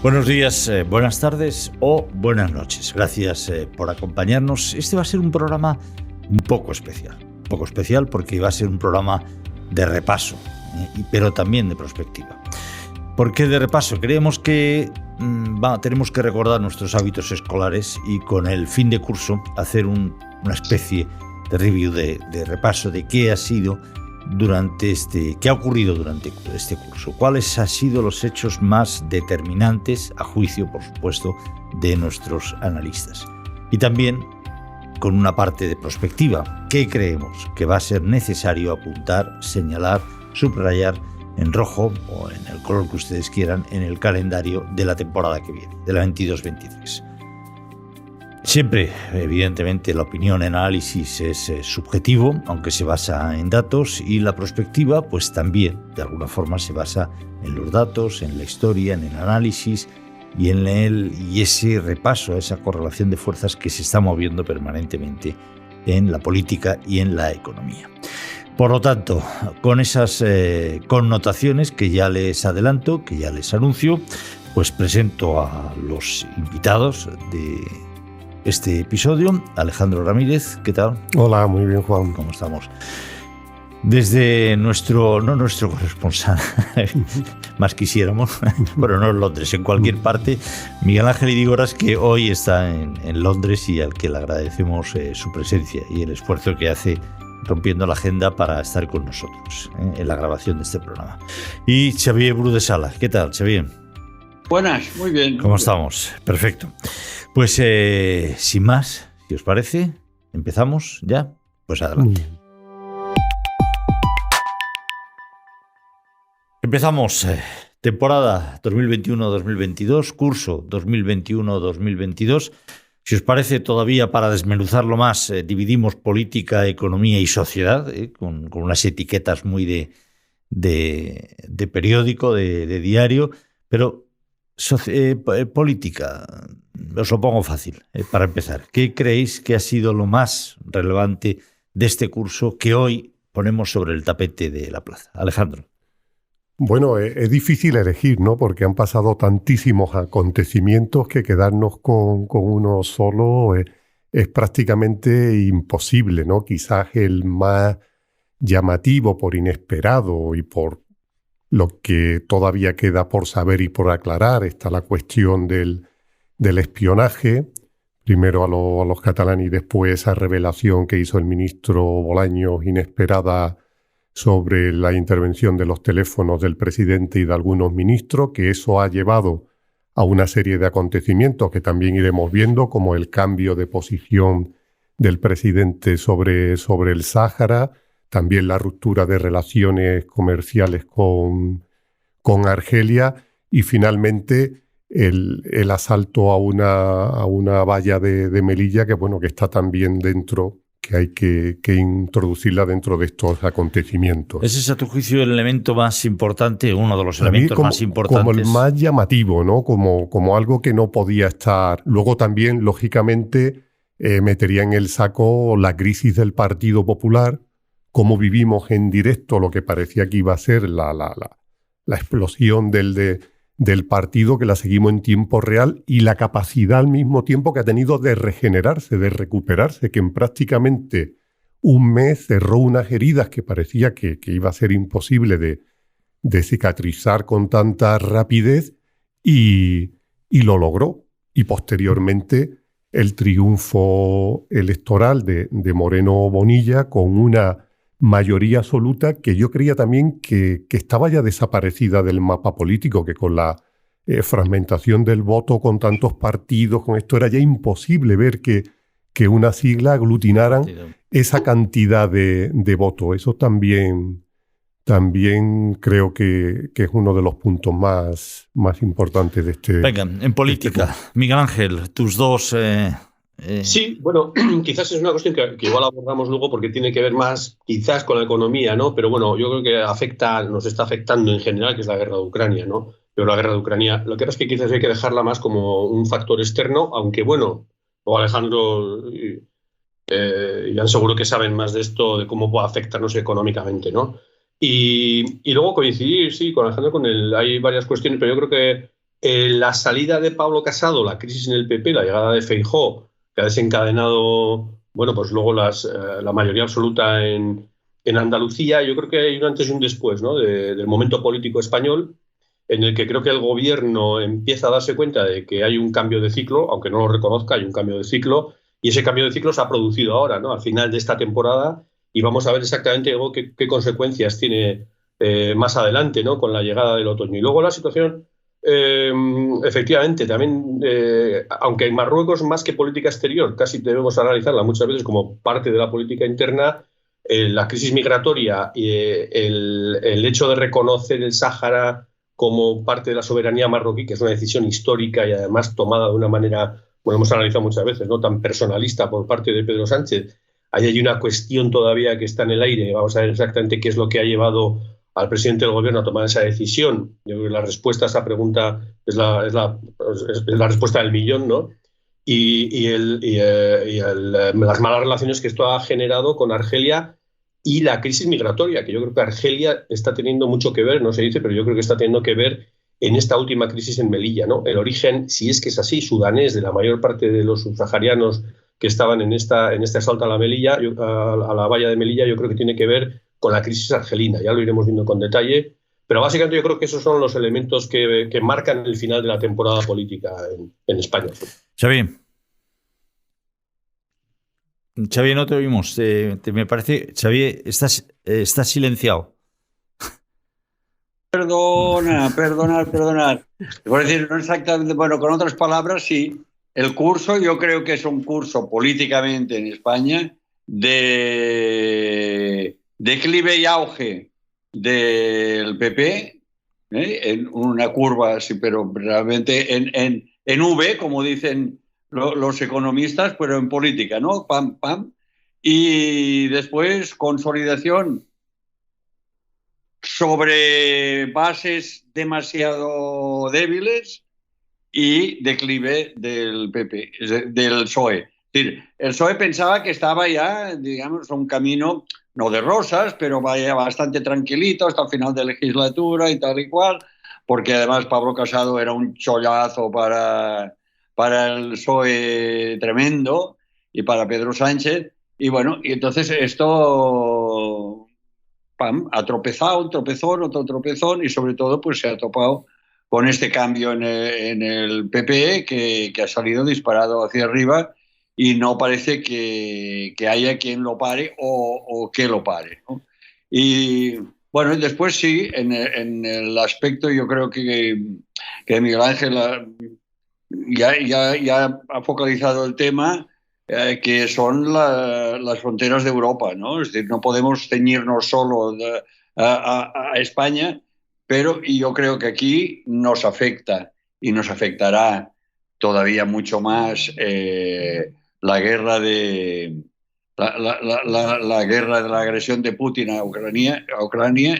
Buenos días, buenas tardes o buenas noches. Gracias por acompañarnos. Este va a ser un programa un poco especial. Un poco especial porque va a ser un programa de repaso, pero también de prospectiva. ¿Por qué de repaso? Creemos que tenemos que recordar nuestros hábitos escolares y con el fin de curso hacer una especie de review, de repaso de qué ha sido qué ha ocurrido durante este curso, cuáles han sido los hechos más determinantes, a juicio, por supuesto, de nuestros analistas. Y también con una parte de prospectiva, qué creemos que va a ser necesario apuntar, señalar, subrayar en rojo o en el color que ustedes quieran en el calendario de la temporada que viene, de la 22-23. Siempre, evidentemente, la opinión en análisis es subjetivo, aunque se basa en datos, y la prospectiva, pues también, de alguna forma, se basa en los datos, en la historia, en el análisis y y ese repaso, esa correlación de fuerzas que se está moviendo permanentemente en la política y en la economía. Por lo tanto, con esas connotaciones que ya les adelanto, que ya les anuncio, pues presento a los invitados de este episodio. Alejandro Ramírez, ¿qué tal? Hola, muy bien, Juan. ¿Cómo estamos? Desde nuestro corresponsal, más quisiéramos, pero no en Londres, en cualquier parte, Miguel Ángel Idígoras, que hoy está en Londres y al que le agradecemos su presencia y el esfuerzo que hace rompiendo la agenda para estar con nosotros en la grabación de este programa. Y Xavier Bru de Sala, ¿qué tal, Xavier? Buenas, muy bien. ¿Cómo estamos? Perfecto. Pues sin más, si os parece, empezamos ya. Pues adelante. Empezamos temporada 2021-2022, curso 2021-2022. Si os parece, todavía para desmenuzarlo más, dividimos política, economía y sociedad, con unas etiquetas muy de periódico, de diario, pero política, os lo pongo fácil para empezar. ¿Qué creéis que ha sido lo más relevante de este curso que hoy ponemos sobre el tapete de la plaza? Alejandro. Bueno, es difícil elegir, ¿no? Porque han pasado tantísimos acontecimientos que quedarnos con uno solo es prácticamente imposible, ¿no? Quizás el más llamativo por inesperado y por lo que todavía queda por saber y por aclarar está la cuestión del espionaje, primero a los catalanes y después esa revelación que hizo el ministro Bolaños inesperada sobre la intervención de los teléfonos del presidente y de algunos ministros, que eso ha llevado a una serie de acontecimientos que también iremos viendo, como el cambio de posición del presidente sobre el Sáhara, también la ruptura de relaciones comerciales con Argelia y finalmente el asalto a una valla de Melilla que está también dentro, que hay que introducirla dentro de estos acontecimientos. ¿Ese es a tu juicio el elemento más importante, uno de los elementos más importantes? Como el más llamativo, ¿no? Como algo que no podía estar. Luego también, lógicamente, metería en el saco la crisis del Partido Popular, cómo vivimos en directo lo que parecía que iba a ser la explosión del partido, que la seguimos en tiempo real, y la capacidad al mismo tiempo que ha tenido de regenerarse, de recuperarse, que en prácticamente un mes cerró unas heridas que parecía que iba a ser imposible de cicatrizar con tanta rapidez y lo logró. Y posteriormente el triunfo electoral de Moreno Bonilla con una mayoría absoluta que yo creía también que estaba ya desaparecida del mapa político, que con la fragmentación del voto, con tantos partidos, con esto era ya imposible ver que una sigla aglutinaran esa cantidad de votos. Eso también creo que es uno de los puntos más importantes de este. Venga, en política, Miguel Ángel, tus dos. Sí, bueno, quizás es una cuestión que igual abordamos luego porque tiene que ver más quizás con la economía, ¿no? Pero bueno, yo creo que nos está afectando en general, que es la guerra de Ucrania, ¿no? Pero la guerra de Ucrania, lo que pasa es que quizás hay que dejarla más como un factor externo, aunque bueno, o Alejandro y Iván seguro que saben más de esto, de cómo puede afectarnos económicamente, ¿no? Y luego coincidir, sí, con Alejandro, hay varias cuestiones, pero yo creo que La salida de Pablo Casado, la crisis en el PP, la llegada de Feijóo, que ha desencadenado, bueno, pues luego la mayoría absoluta en Andalucía. Yo creo que hay un antes y un después, ¿no? Del momento político español, en el que creo que el gobierno empieza a darse cuenta de que hay un cambio de ciclo, aunque no lo reconozca, hay un cambio de ciclo, y ese cambio de ciclo se ha producido ahora, ¿no? Al final de esta temporada, y vamos a ver exactamente qué consecuencias tiene más adelante, ¿no? Con la llegada del otoño. Y luego la situación, efectivamente, también, aunque en Marruecos, más que política exterior, casi debemos analizarla muchas veces como parte de la política interna, la crisis migratoria y el hecho de reconocer el Sáhara como parte de la soberanía marroquí, que es una decisión histórica y además tomada de una manera, bueno, hemos analizado muchas veces, no tan personalista por parte de Pedro Sánchez. Ahí hay una cuestión todavía que está en el aire. Vamos a ver exactamente qué es lo que ha llevado al presidente del gobierno a tomar esa decisión. Yo creo que la respuesta a esa pregunta es la respuesta del millón, ¿no? Las malas relaciones que esto ha generado con Argelia y la crisis migratoria, que yo creo que Argelia está teniendo mucho que ver, no se dice, pero yo creo que está teniendo que ver en esta última crisis en Melilla, ¿no? El origen, si es que es así, sudanés de la mayor parte de los subsaharianos que estaban en este asalto a la valla de Melilla, yo creo que tiene que ver con la crisis argelina. Ya lo iremos viendo con detalle, pero básicamente yo creo que esos son los elementos que marcan el final de la temporada política en España. Xavi, no te oímos. Me parece, Xavi, estás silenciado. Perdonar. Por decir, no exactamente, bueno, con otras palabras, sí. El curso, yo creo que es un curso políticamente en España de declive y auge del PP, en una curva así, pero realmente en V, como dicen los economistas, pero en política, ¿no? Pam, pam. Y después consolidación sobre bases demasiado débiles y declive del PP, del PSOE. Es decir, el PSOE pensaba que estaba ya, digamos, un camino, no de rosas, pero vaya bastante tranquilito hasta el final de legislatura y tal y cual, porque además Pablo Casado era un chollazo para el PSOE tremendo y para Pedro Sánchez. Y bueno, y entonces esto ha tropezado, un tropezón, otro tropezón, y sobre todo pues se ha topado con este cambio en el PP que ha salido disparado hacia arriba y no parece que haya quien lo pare o que lo pare, ¿no? Y bueno, y después sí, en el aspecto yo creo que Miguel Ángel ya ha focalizado el tema, que son las fronteras de Europa, ¿no? Es decir, no podemos ceñirnos solo a España, pero yo creo que aquí nos afecta y nos afectará todavía mucho más la guerra de la agresión de Putin a Ucrania.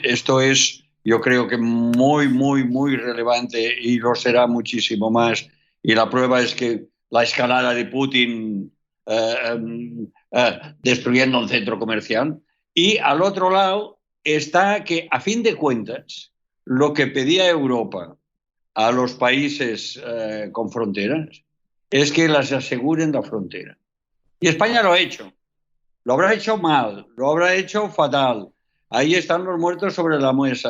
Esto es, yo creo que muy, muy, muy relevante y lo será muchísimo más. Y la prueba es que la escalada de Putin destruyendo un centro comercial. Y al otro lado está que, a fin de cuentas, lo que pedía Europa a los países con fronteras es que las aseguren la frontera. Y España lo ha hecho. Lo habrá hecho mal, lo habrá hecho fatal. Ahí están los muertos sobre la mesa,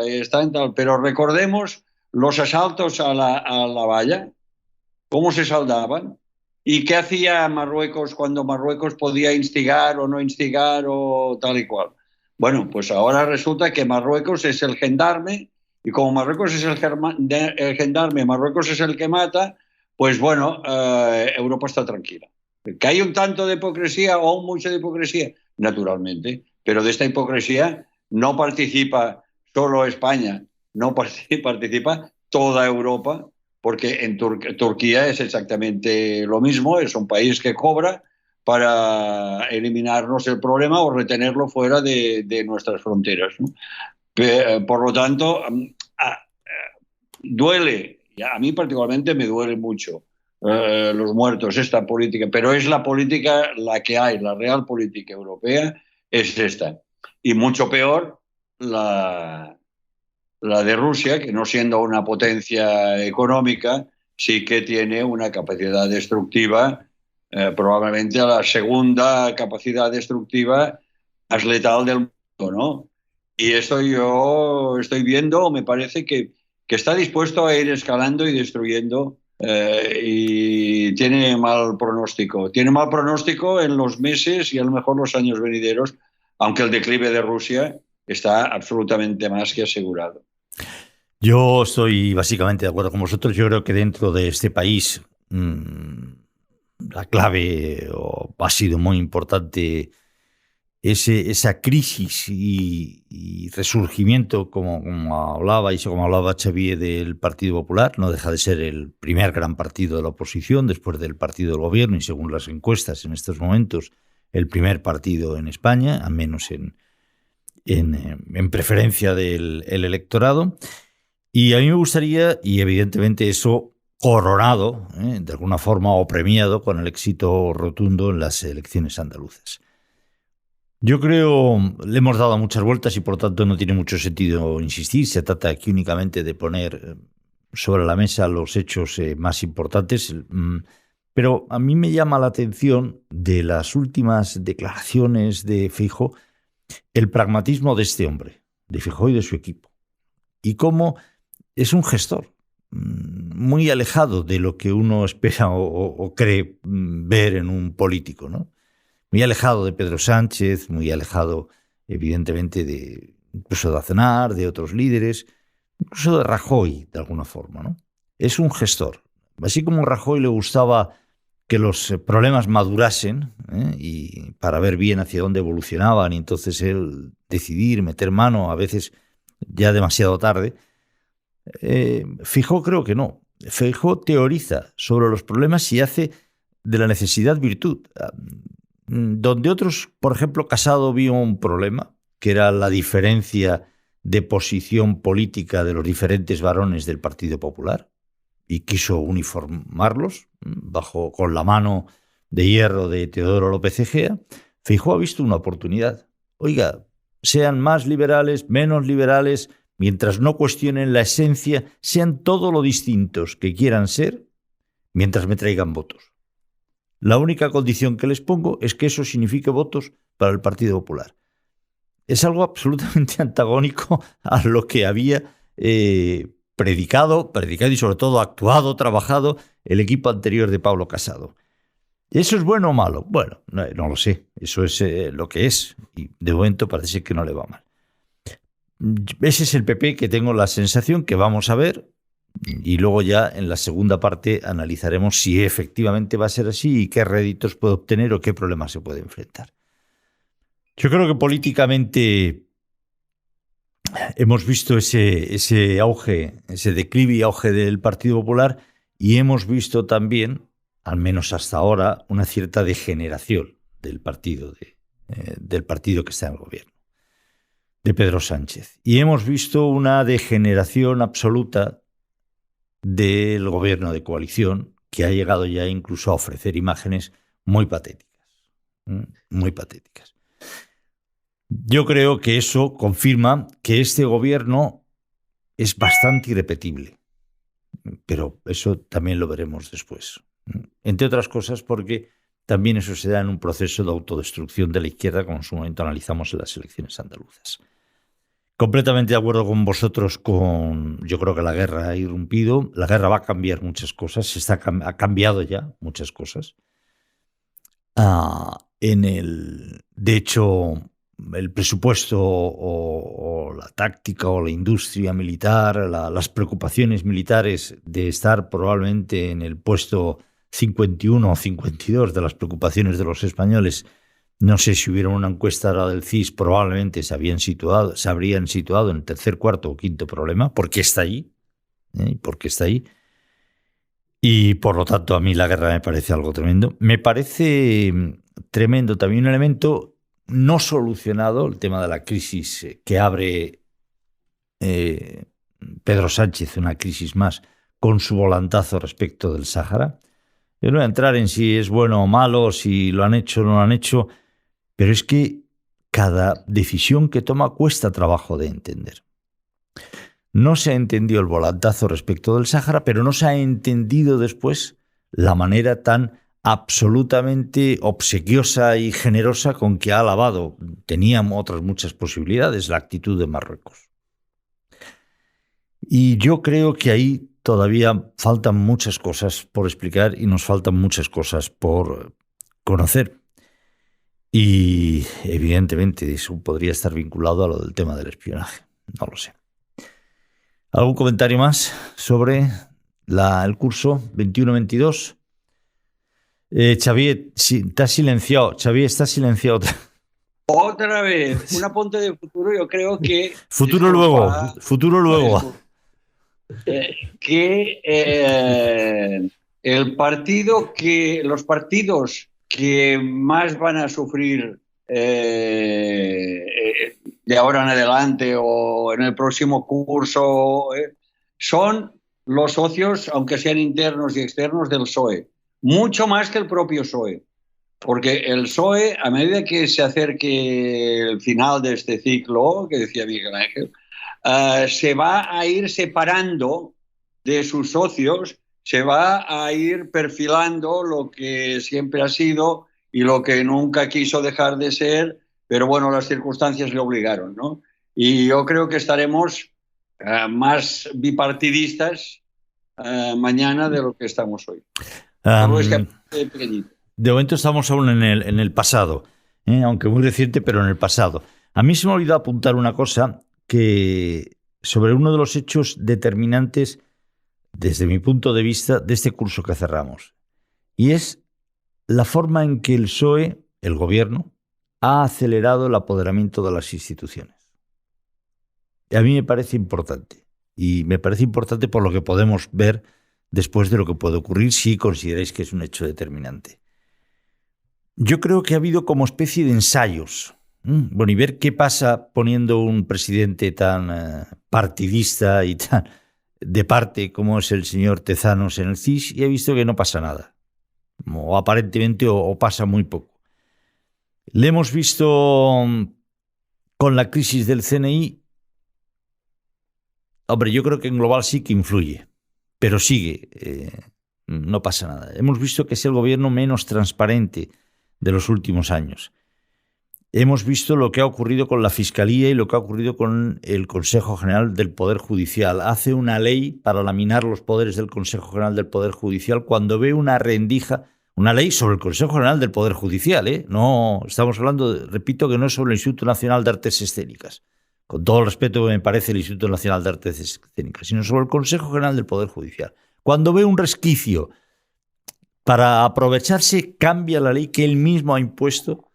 pero recordemos los asaltos a la valla, cómo se saldaban. ¿Y qué hacía Marruecos cuando Marruecos podía instigar o no instigar o tal y cual? Bueno, pues ahora resulta que Marruecos es el gendarme, y como Marruecos es el gendarme, Marruecos es el que mata, pues bueno, Europa está tranquila. ¿Que hay un tanto de hipocresía o mucha de hipocresía? Naturalmente, pero de esta hipocresía no participa solo España, no participa toda Europa, porque en Turquía es exactamente lo mismo, es un país que cobra para eliminarnos el problema o retenerlo fuera de nuestras fronteras, ¿no? Por lo tanto, duele, y a mí particularmente me duele mucho los muertos, esta política, pero es la política la que hay, la real política europea es esta. Y mucho peor la La de Rusia, que no siendo una potencia económica, sí que tiene una capacidad destructiva, probablemente la segunda capacidad destructiva más letal del mundo, ¿no? Y esto yo estoy viendo, me parece que está dispuesto a ir escalando y destruyendo, y tiene mal pronóstico. Tiene mal pronóstico en los meses y a lo mejor los años venideros, aunque el declive de Rusia está absolutamente más que asegurado. Yo estoy básicamente de acuerdo con vosotros. Yo creo que dentro de este país la clave ha sido muy importante esa crisis y resurgimiento, como hablaba Xavier, del Partido Popular. No deja de ser el primer gran partido de la oposición después del partido del gobierno y, según las encuestas en estos momentos, el primer partido en España, al menos en preferencia del electorado. Y a mí me gustaría, y evidentemente eso coronado, de alguna forma, o premiado con el éxito rotundo en las elecciones andaluzas. Yo creo, le hemos dado muchas vueltas y por tanto no tiene mucho sentido insistir. Se trata aquí únicamente de poner sobre la mesa los hechos más importantes. Pero a mí me llama la atención de las últimas declaraciones de Feijóo el pragmatismo de este hombre, de Feijóo y de su equipo. Y cómo es un gestor muy alejado de lo que uno espera o cree ver en un político, ¿no? Muy alejado de Pedro Sánchez, muy alejado, evidentemente, incluso de Aznar, de otros líderes, incluso de Rajoy, de alguna forma, ¿no? Es un gestor. Así como a Rajoy le gustaba que los problemas madurasen, y para ver bien hacia dónde evolucionaban, y entonces él decidir, meter mano, a veces ya demasiado tarde. Feijóo creo que no. Feijóo teoriza sobre los problemas y hace de la necesidad virtud. Donde otros, por ejemplo, Casado vio un problema, que era la diferencia de posición política de los diferentes varones del Partido Popular, y quiso uniformarlos con la mano de hierro de Teodoro López Egea. Feijóo ha visto una oportunidad. Oiga, sean más liberales, menos liberales, mientras no cuestionen la esencia, sean todo lo distintos que quieran ser, mientras me traigan votos. La única condición que les pongo es que eso signifique votos para el Partido Popular. Es algo absolutamente antagónico a lo que había predicado y sobre todo actuado, trabajado el equipo anterior de Pablo Casado. ¿Eso es bueno o malo? Bueno, no lo sé. Eso es lo que es. Y de momento parece que no le va mal. Ese es el PP que tengo la sensación que vamos a ver, y luego ya en la segunda parte analizaremos si efectivamente va a ser así y qué réditos puede obtener o qué problemas se puede enfrentar. Yo creo que políticamente hemos visto ese auge, ese declive y auge del Partido Popular, y hemos visto también, al menos hasta ahora, una cierta degeneración del partido que está en el gobierno, de Pedro Sánchez. Y hemos visto una degeneración absoluta del gobierno de coalición, que ha llegado ya incluso a ofrecer imágenes muy patéticas. Muy patéticas. Yo creo que eso confirma que este gobierno es bastante irrepetible, pero eso también lo veremos después. Entre otras cosas porque también eso se da en un proceso de autodestrucción de la izquierda, como en su momento analizamos en las elecciones andaluzas. Completamente de acuerdo con vosotros. Yo creo que la guerra ha irrumpido. La guerra va a cambiar muchas cosas. Ha cambiado ya muchas cosas. De hecho, el presupuesto o la táctica o la industria militar, las preocupaciones militares de estar probablemente en el puesto 51 o 52 de las preocupaciones de los españoles. No sé si hubiera una encuesta ahora del CIS, probablemente se habrían situado en el tercer, cuarto o quinto problema, porque está ahí. Y por lo tanto a mí la guerra me parece algo tremendo. Me parece tremendo también un elemento no solucionado, el tema de la crisis que abre Pedro Sánchez, una crisis más, con su volantazo respecto del Sáhara. Yo no voy a entrar en si es bueno o malo, si lo han hecho o no lo han hecho, pero es que cada decisión que toma cuesta trabajo de entender. No se ha entendido el volantazo respecto del Sáhara, pero no se ha entendido después la manera tan absolutamente obsequiosa y generosa con que ha alabado. Tenían otras muchas posibilidades la actitud de Marruecos. Y yo creo que ahí todavía faltan muchas cosas por explicar y nos faltan muchas cosas por conocer. Y evidentemente eso podría estar vinculado a lo del tema del espionaje. No lo sé. ¿Algún comentario más sobre el curso 21-22? Xavier, sí, estás silenciado. Xavier, estás silenciado. Otra vez, un apunte de futuro, yo creo que... Futuro luego. Que los partidos que más van a sufrir de ahora en adelante o en el próximo curso son los socios, aunque sean internos y externos, del PSOE. Mucho más que el propio PSOE. Porque el PSOE, a medida que se acerque el final de este ciclo, que decía Miguel Ángel, se va a ir separando de sus socios, se va a ir perfilando lo que siempre ha sido y lo que nunca quiso dejar de ser, pero bueno, las circunstancias le obligaron, ¿no? Y yo creo que estaremos más bipartidistas mañana de lo que estamos hoy. De momento estamos aún en el pasado, aunque muy reciente, pero en el pasado. A mí se me ha olvidado apuntar una cosa que sobre uno de los hechos determinantes desde mi punto de vista de este curso que cerramos, y es la forma en que el PSOE, el gobierno, ha acelerado el apoderamiento de las instituciones. Y a mí me parece importante, y me parece importante por lo que podemos ver después de lo que puede ocurrir si consideráis que es un hecho determinante. Yo creo que ha habido como especie de ensayos. Bueno, y ver qué pasa poniendo un presidente tan partidista y tan de parte como es el señor Tezanos en el CIS, y he visto que no pasa nada. O aparentemente o pasa muy poco. Le hemos visto con la crisis del CNI. Hombre, yo creo que en global sí que influye, pero sigue, no pasa nada. Hemos visto que es el gobierno menos transparente de los últimos años. Hemos visto lo que ha ocurrido con la Fiscalía y lo que ha ocurrido con el Consejo General del Poder Judicial. Hace una ley para laminar los poderes del Consejo General del Poder Judicial cuando ve una rendija, una ley sobre el Consejo General del Poder Judicial. No estamos hablando, repito, que no es sobre el Instituto Nacional de Artes Escénicas, con todo el respeto que me parece el Instituto Nacional de Artes Escénicas, sino sobre el Consejo General del Poder Judicial. Cuando ve un resquicio para aprovecharse, cambia la ley que él mismo ha impuesto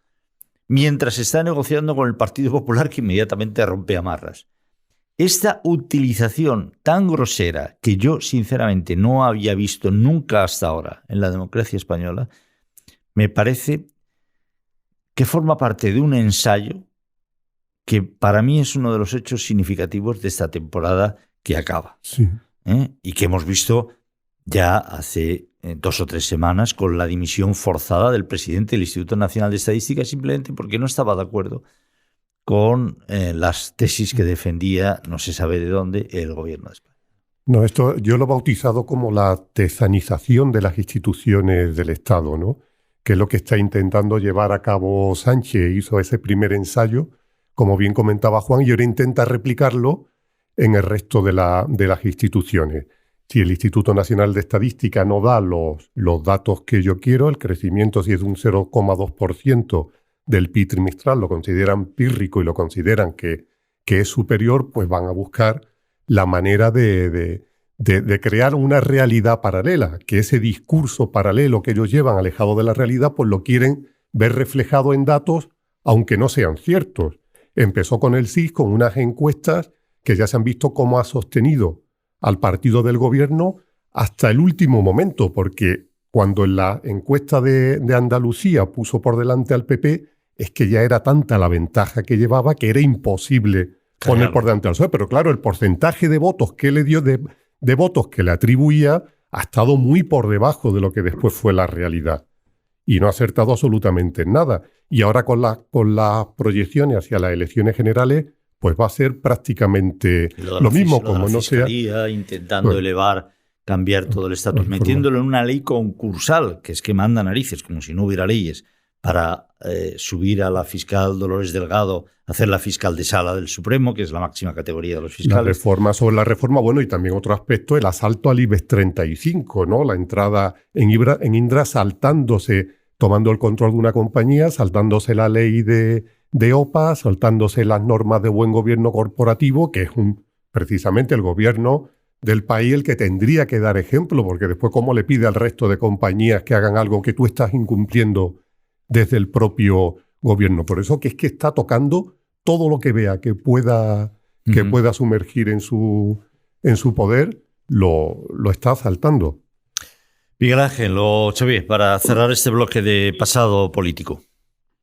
mientras está negociando con el Partido Popular, que inmediatamente rompe amarras. Esta utilización tan grosera que yo sinceramente no había visto nunca hasta ahora en la democracia española, me parece que forma parte de un ensayo que para mí es uno de los hechos significativos de esta temporada que acaba. Sí. Y que hemos visto ya hace 2 o 3 semanas con la dimisión forzada del presidente del Instituto Nacional de Estadística, simplemente porque no estaba de acuerdo con las tesis que defendía, no se sabe de dónde, el gobierno de España. No, esto yo lo he bautizado como la tezanización de las instituciones del Estado, ¿no? Que es lo que está intentando llevar a cabo Sánchez. Hizo ese primer ensayo, como bien comentaba Juan, y ahora intenta replicarlo en el resto de las instituciones. Si el Instituto Nacional de Estadística no da los datos que yo quiero, el crecimiento si es un 0,2% del PIB trimestral, lo consideran pírrico y lo consideran que es superior, pues van a buscar la manera de crear una realidad paralela, que ese discurso paralelo que ellos llevan alejado de la realidad, pues lo quieren ver reflejado en datos, aunque no sean ciertos. Empezó con el CIS, con unas encuestas que ya se han visto cómo ha sostenido al partido del gobierno hasta el último momento, porque cuando en la encuesta de Andalucía puso por delante al PP, es que ya era tanta la ventaja que llevaba que era imposible poner por delante al PSOE. Pero claro, el porcentaje de votos que le dio, de votos que le atribuía, ha estado muy por debajo de lo que después fue la realidad. Y no ha acertado absolutamente en nada. Y ahora con las proyecciones hacia las elecciones generales, pues va a ser prácticamente lo mismo, como no sea... Intentando elevar, cambiar todo el estatus, metiéndolo en una ley concursal, que es que manda narices, como si no hubiera leyes, para subir a la fiscal Dolores Delgado, hacer la fiscal de sala del Supremo, que es la máxima categoría de los fiscales. La reforma sobre la reforma, bueno, y también otro aspecto, el asalto al IBEX 35, ¿no? La entrada en Indra saltándose, tomando el control de una compañía, saltándose la ley de OPA, saltándose las normas de buen gobierno corporativo, que es precisamente el gobierno del país el que tendría que dar ejemplo, porque después cómo le pide al resto de compañías que hagan algo que tú estás incumpliendo desde el propio gobierno. Por eso que es que está tocando todo lo que vea que pueda sumergir en su poder, lo está asaltando. Miguel Ángel o Xavier, para cerrar este bloque de pasado político.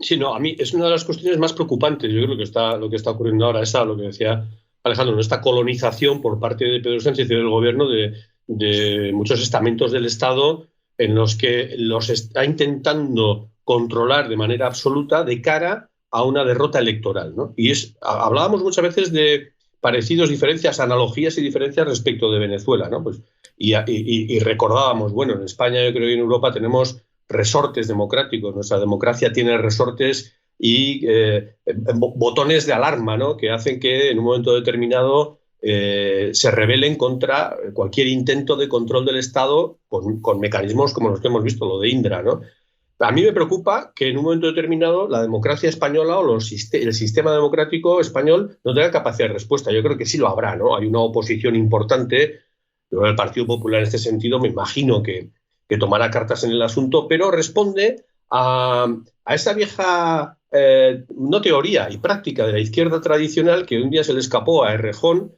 Sí, no, a mí es una de las cuestiones más preocupantes. Yo creo que lo que está ocurriendo ahora es lo que decía Alejandro, esta colonización por parte de Pedro Sánchez y del gobierno de muchos estamentos del Estado en los que los está intentando controlar de manera absoluta de cara a una derrota electoral, ¿no? Y hablábamos muchas veces de parecidos, diferencias, analogías y diferencias respecto de Venezuela, ¿no? Pues, y recordábamos, bueno, en España, yo creo que en Europa tenemos resortes democráticos, nuestra democracia tiene resortes y botones de alarma, ¿no? Que hacen que en un momento determinado se rebelen contra cualquier intento de control del Estado con mecanismos como los que hemos visto, lo de Indra, ¿no? A mí me preocupa que en un momento determinado la democracia española o el sistema democrático español no tenga capacidad de respuesta. Yo creo que sí lo habrá, ¿no? Hay una oposición importante. El Partido Popular en este sentido me imagino que tomará cartas en el asunto, pero responde a esa vieja no teoría y práctica de la izquierda tradicional que un día se le escapó a Errejón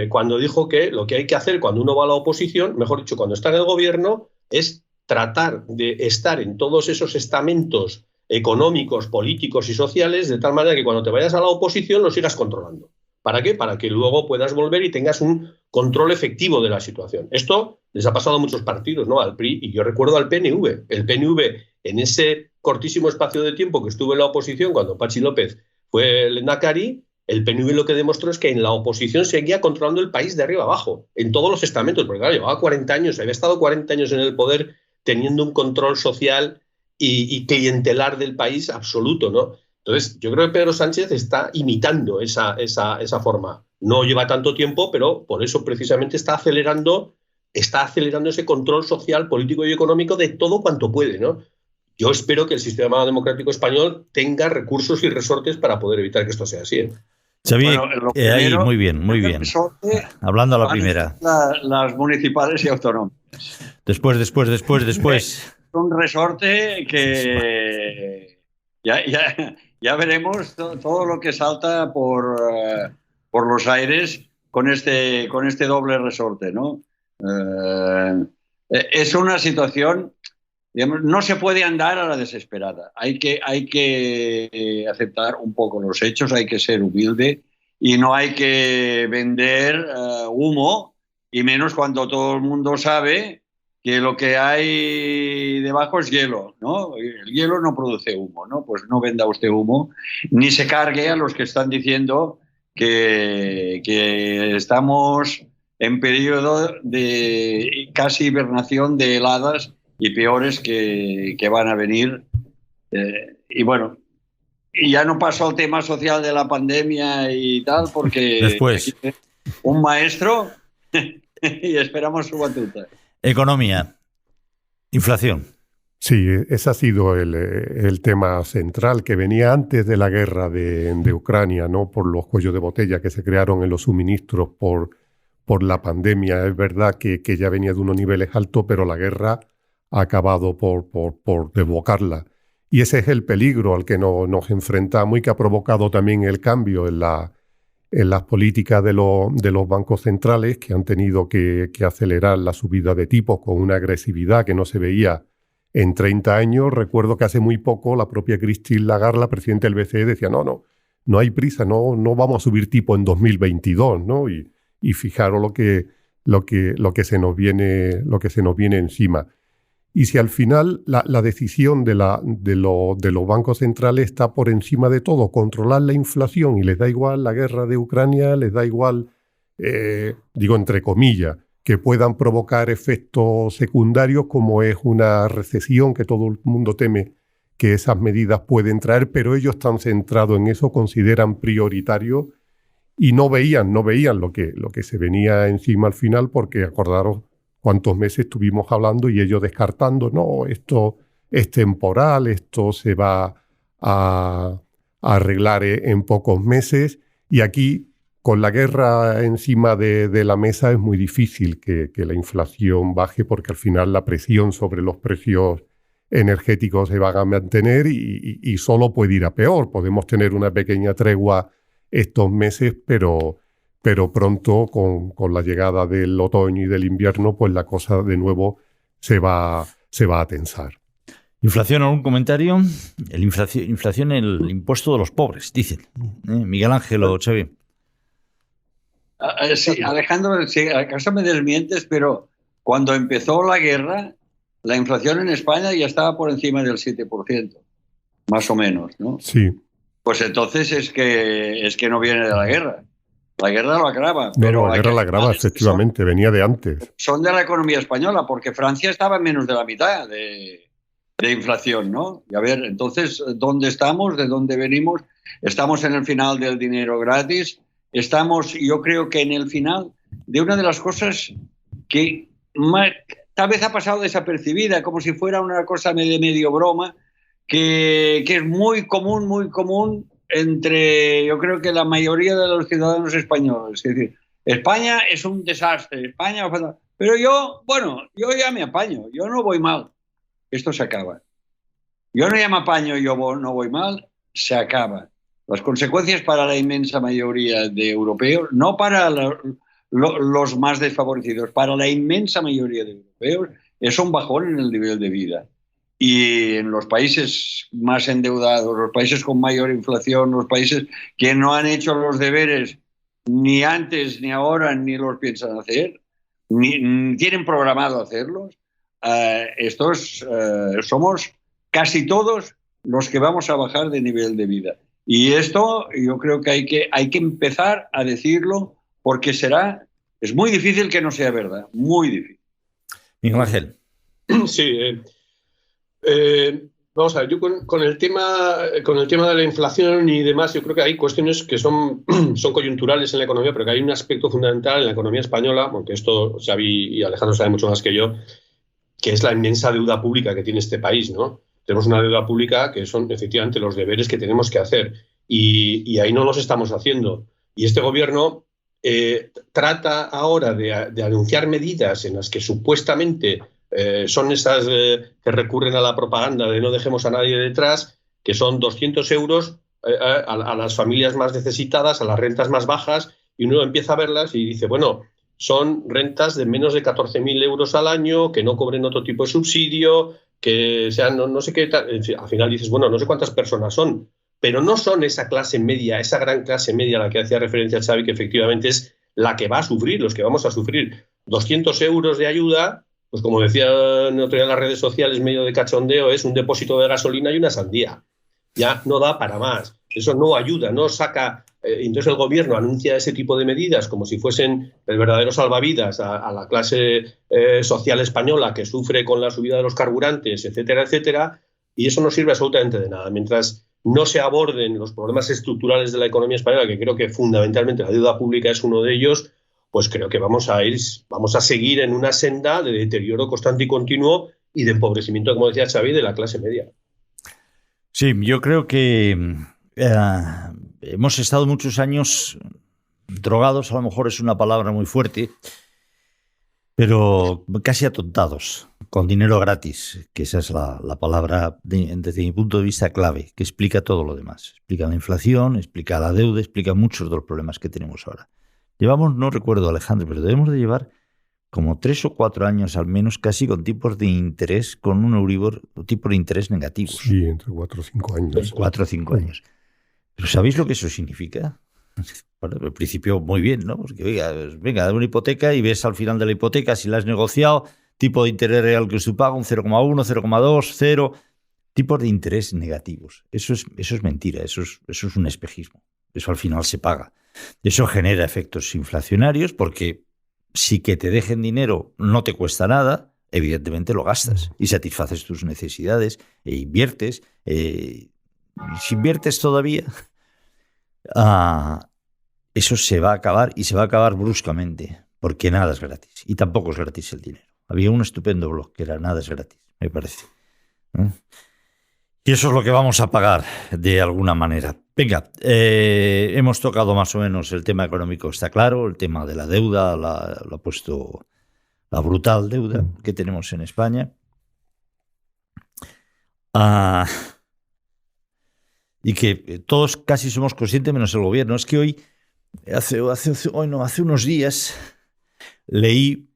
cuando dijo que lo que hay que hacer cuando uno va a la oposición, mejor dicho, cuando está en el gobierno, es tratar de estar en todos esos estamentos económicos, políticos y sociales de tal manera que cuando te vayas a la oposición lo sigas controlando. ¿Para qué? Para que luego puedas volver y tengas un control efectivo de la situación. Esto les ha pasado a muchos partidos, ¿no? Al PRI, y yo recuerdo al PNV. El PNV, en ese cortísimo espacio de tiempo que estuvo en la oposición, cuando Patxi López fue el lehendakari, el PNV lo que demostró es que en la oposición seguía controlando el país de arriba abajo, en todos los estamentos, porque claro, llevaba 40 años, había estado 40 años en el poder teniendo un control social y clientelar del país absoluto, ¿no? Entonces, yo creo que Pedro Sánchez está imitando esa forma. No lleva tanto tiempo, pero por eso precisamente está acelerando ese control social, político y económico de todo cuanto puede, ¿no? Yo espero que el sistema democrático español tenga recursos y resortes para poder evitar que esto sea así, ¿eh? Xavier, ahí, muy bien. Hablando a la primera. Las municipales y autonómicas. Después. Un resorte que ya veremos todo lo que salta por los aires con este doble resorte, ¿no? Es una situación, digamos, no se puede andar a la desesperada. Hay que aceptar un poco los hechos, hay que ser humilde y no hay que vender humo, y menos cuando todo el mundo sabe que lo que hay debajo es hielo, ¿no? El hielo no produce humo, ¿no? Pues no venda usted humo, ni se cargue a los que están diciendo que estamos en periodo de casi hibernación de heladas y peores que van a venir. Y bueno, y ya no paso al tema social de la pandemia y tal, porque después un maestro y esperamos su batuta. Economía, inflación. Sí, ese ha sido el tema central que venía antes de la guerra de Ucrania, ¿no? Por los cuellos de botella que se crearon en los suministros por la pandemia. Es verdad que ya venía de unos niveles altos, pero la guerra ha acabado por desbocarla. Y ese es el peligro al que nos enfrentamos y que ha provocado también el cambio en las políticas de los bancos centrales, que han tenido que acelerar la subida de tipos con una agresividad que no se veía en 30 años. Recuerdo que hace muy poco la propia Christine Lagarde, la presidenta del BCE, decía no hay prisa, no vamos a subir tipo en 2022, ¿no? Y fijaros lo que se nos viene encima. Y si al final la decisión de los bancos centrales está por encima de todo, controlar la inflación, y les da igual la guerra de Ucrania, les da igual, digo entre comillas, que puedan provocar efectos secundarios como es una recesión que todo el mundo teme que esas medidas pueden traer, pero ellos están centrados en eso, consideran prioritario y no veían lo que se venía encima al final, porque acordaros cuántos meses estuvimos hablando y ellos descartando, no, esto es temporal, esto se va a arreglar en pocos meses, y aquí con la guerra encima de la mesa es muy difícil que la inflación baje, porque al final la presión sobre los precios energéticos se van a mantener y solo puede ir a peor. Podemos tener una pequeña tregua estos meses, pero pronto con la llegada del otoño y del invierno, pues la cosa de nuevo se va a tensar. ¿Inflación, algún comentario? Inflación, el impuesto de los pobres, dicen. Miguel Ángel o Xavi. Sí, Alejandro, sí, acaso me desmientes, pero cuando empezó la guerra, la inflación en España ya estaba por encima del 7%, más o menos, ¿no? Sí. Pues entonces es que no viene de la guerra. La guerra lo agrava. Pero la guerra la agrava, efectivamente, venía de antes. Son de la economía española, porque Francia estaba en menos de la mitad de inflación, ¿no? Y a ver, entonces, ¿dónde estamos? ¿De dónde venimos? Estamos en el final del dinero gratis. Estamos, yo creo que en el final de una de las cosas que tal vez ha pasado desapercibida, como si fuera una cosa de medio broma, que es muy común entre, yo creo que la mayoría de los ciudadanos españoles. Es decir, España es un desastre, España... Pero yo ya me apaño, yo no voy mal. Esto se acaba. Yo no ya me apaño, yo no voy mal, se acaba. Las consecuencias para la inmensa mayoría de europeos, no para los más desfavorecidos, para la inmensa mayoría de europeos, es un bajón en el nivel de vida. Y en los países más endeudados, los países con mayor inflación, los países que no han hecho los deberes ni antes ni ahora ni los piensan hacer, ni tienen programado hacerlos, somos casi todos los que vamos a bajar de nivel de vida. Y esto yo creo que hay que empezar a decirlo, porque es muy difícil que no sea verdad, muy difícil. Miguel Ángel. Sí, vamos a ver, yo con el tema de la inflación y demás, yo creo que hay cuestiones que son coyunturales en la economía, pero que hay un aspecto fundamental en la economía española, porque esto Xavi y Alejandro saben mucho más que yo, que es la inmensa deuda pública que tiene este país, ¿no? Tenemos una deuda pública que son efectivamente los deberes que tenemos que hacer, y ahí no los estamos haciendo. Y este gobierno trata ahora de anunciar medidas en las que supuestamente son estas que recurren a la propaganda de no dejemos a nadie detrás, que son 200 euros a las familias más necesitadas, a las rentas más bajas, y uno empieza a verlas y dice, bueno, son rentas de menos de 14.000 euros al año, que no cobren otro tipo de subsidio, que sean no sé qué, al final dices, bueno, no sé cuántas personas son, pero no son esa clase media, esa gran clase media a la que hacía referencia Xavi, que efectivamente es la que va a sufrir, los que vamos a sufrir. 200 euros de ayuda, pues como decía el otro día en las redes sociales, medio de cachondeo, es un depósito de gasolina y una sandía. Ya no da para más. Eso no ayuda, no saca... entonces el gobierno anuncia ese tipo de medidas como si fuesen el verdadero salvavidas a la clase social española que sufre con la subida de los carburantes, etcétera, etcétera, y eso no sirve absolutamente de nada. Mientras no se aborden los problemas estructurales de la economía española, que creo que fundamentalmente la deuda pública es uno de ellos, pues creo que vamos a seguir en una senda de deterioro constante y continuo y de empobrecimiento, como decía Xavi, de la clase media. Sí, yo creo que hemos estado muchos años drogados, a lo mejor es una palabra muy fuerte, pero casi atontados, con dinero gratis, que esa es la palabra desde mi punto de vista clave, que explica todo lo demás. Explica la inflación, explica la deuda, explica muchos de los problemas que tenemos ahora. Llevamos, no recuerdo Alejandro, pero debemos de llevar como 3 o 4 años al menos casi con tipos de interés, con un Euribor, tipo de interés negativos. Sí, entre 4 o 5 años. 4 o 5 años. ¿Pero sabéis lo que eso significa? Bueno, al principio muy bien, ¿no? Porque venga, da una hipoteca y ves al final de la hipoteca, si la has negociado, tipo de interés real que usted paga, un 0,1, 0,2, 0, tipos de interés negativos. Eso es mentira, eso es un espejismo. Eso al final se paga. Eso genera efectos inflacionarios porque si que te dejen dinero no te cuesta nada, evidentemente lo gastas y satisfaces tus necesidades e inviertes. Si inviertes todavía, eso se va a acabar y se va a acabar bruscamente porque nada es gratis y tampoco es gratis el dinero. Había un estupendo blog que era nada es gratis, me parece. Y eso es lo que vamos a pagar de alguna manera. Venga, hemos tocado más o menos el tema económico, está claro, el tema de la deuda, lo ha puesto la brutal deuda que tenemos en España. Y que todos casi somos conscientes, menos el gobierno. Es que hace unos días leí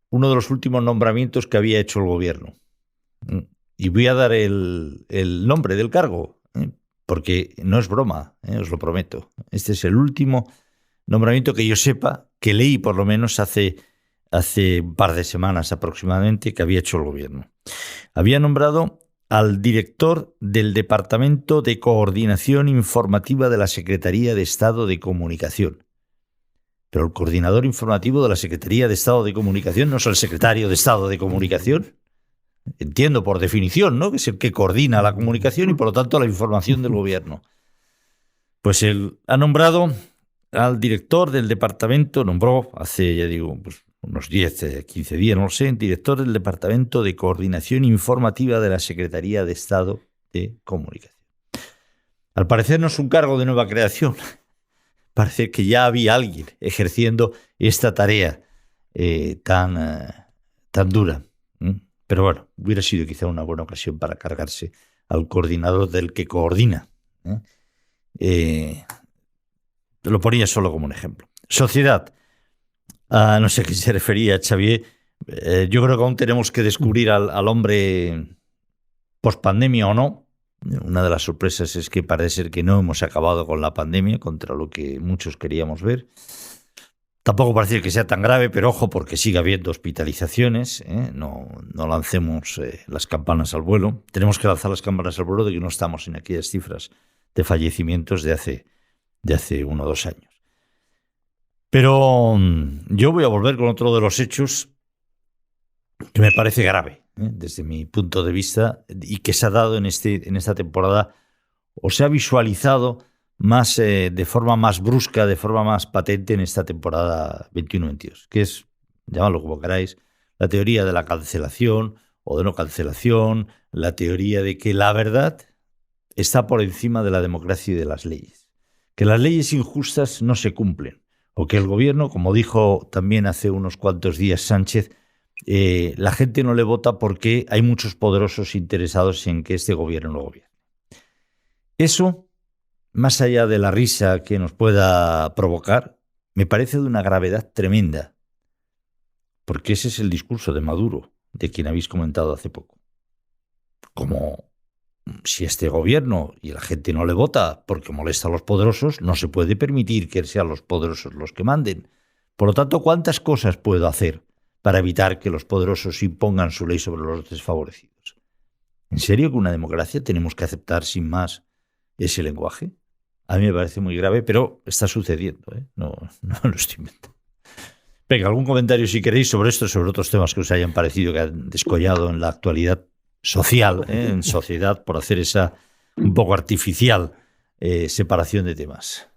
uno de los últimos nombramientos que había hecho el gobierno. Y voy a dar el nombre del cargo, porque no es broma, os lo prometo. Este es el último nombramiento que yo sepa, que leí por lo menos hace un par de semanas aproximadamente, que había hecho el gobierno. Había nombrado al director del Departamento de Coordinación Informativa de la Secretaría de Estado de Comunicación. Pero el coordinador informativo de la Secretaría de Estado de Comunicación no es el secretario de Estado de Comunicación. Entiendo por definición, ¿no? Que es el que coordina la comunicación y por lo tanto la información del gobierno. Pues él ha nombrado al director del departamento, nombró hace, ya digo, pues unos 10, 15 días, no lo sé, director del Departamento de Coordinación Informativa de la Secretaría de Estado de Comunicación. Al parecer no es un cargo de nueva creación. Parece que ya había alguien ejerciendo esta tarea tan dura. Pero bueno, hubiera sido quizá una buena ocasión para cargarse al coordinador del que coordina. Lo ponía solo como un ejemplo. Sociedad. No sé a qué se refería Xavier. Yo creo que aún tenemos que descubrir al hombre post-pandemia o no. Una de las sorpresas es que parece ser que no hemos acabado con la pandemia, contra lo que muchos queríamos ver. Tampoco parece que sea tan grave, pero ojo, porque sigue habiendo hospitalizaciones. No lancemos las campanas al vuelo. Tenemos que lanzar las campanas al vuelo de que no estamos en aquellas cifras de fallecimientos de hace 1 o 2 años. Pero yo voy a volver con otro de los hechos que me parece grave, desde mi punto de vista, y que se ha dado en esta temporada, o se ha visualizado más de forma más brusca, de forma más patente en esta temporada 21-22, que es, llamadlo como queráis, la teoría de la cancelación o de no cancelación, la teoría de que la verdad está por encima de la democracia y de las leyes, que las leyes injustas no se cumplen, o que el gobierno, como dijo también hace unos cuantos días Sánchez, la gente no le vota porque hay muchos poderosos interesados en que este gobierno no gobierne. Eso, más allá de la risa que nos pueda provocar, me parece de una gravedad tremenda, porque ese es el discurso de Maduro, de quien habéis comentado hace poco. Como si este gobierno y la gente no le vota porque molesta a los poderosos, no se puede permitir que sean los poderosos los que manden. Por lo tanto, ¿cuántas cosas puedo hacer para evitar que los poderosos impongan su ley sobre los desfavorecidos? ¿En serio que una democracia tenemos que aceptar sin más ese lenguaje? A mí me parece muy grave, pero está sucediendo, no lo estoy inventando. Venga, algún comentario si queréis sobre esto, sobre otros temas que os hayan parecido que han descollado en la actualidad social, en sociedad, por hacer esa un poco artificial separación de temas.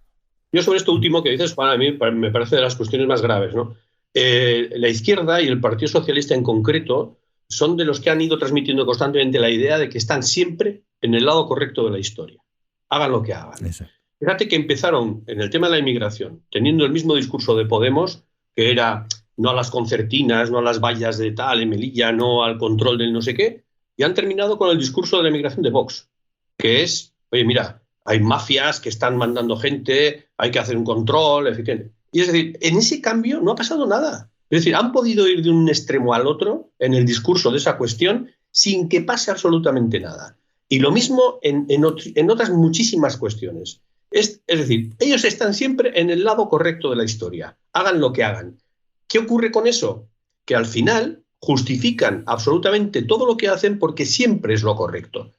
Yo sobre esto último que dices, Juan, a mí me parece de las cuestiones más graves, ¿no? La izquierda y el Partido Socialista en concreto son de los que han ido transmitiendo constantemente la idea de que están siempre en el lado correcto de la historia. Hagan lo que hagan. Eso. Fíjate que empezaron en el tema de la inmigración, teniendo el mismo discurso de Podemos, que era no a las concertinas, no a las vallas de tal, en Melilla, no al control del no sé qué, y han terminado con el discurso de la inmigración de Vox, que es, oye, mira, hay mafias que están mandando gente, hay que hacer un control, etc. Y es decir, en ese cambio no ha pasado nada. Es decir, han podido ir de un extremo al otro en el discurso de esa cuestión sin que pase absolutamente nada. Y lo mismo en otras muchísimas cuestiones. Es decir, ellos están siempre en el lado correcto de la historia. Hagan lo que hagan. ¿Qué ocurre con eso? Que al final justifican absolutamente todo lo que hacen porque siempre es lo correcto.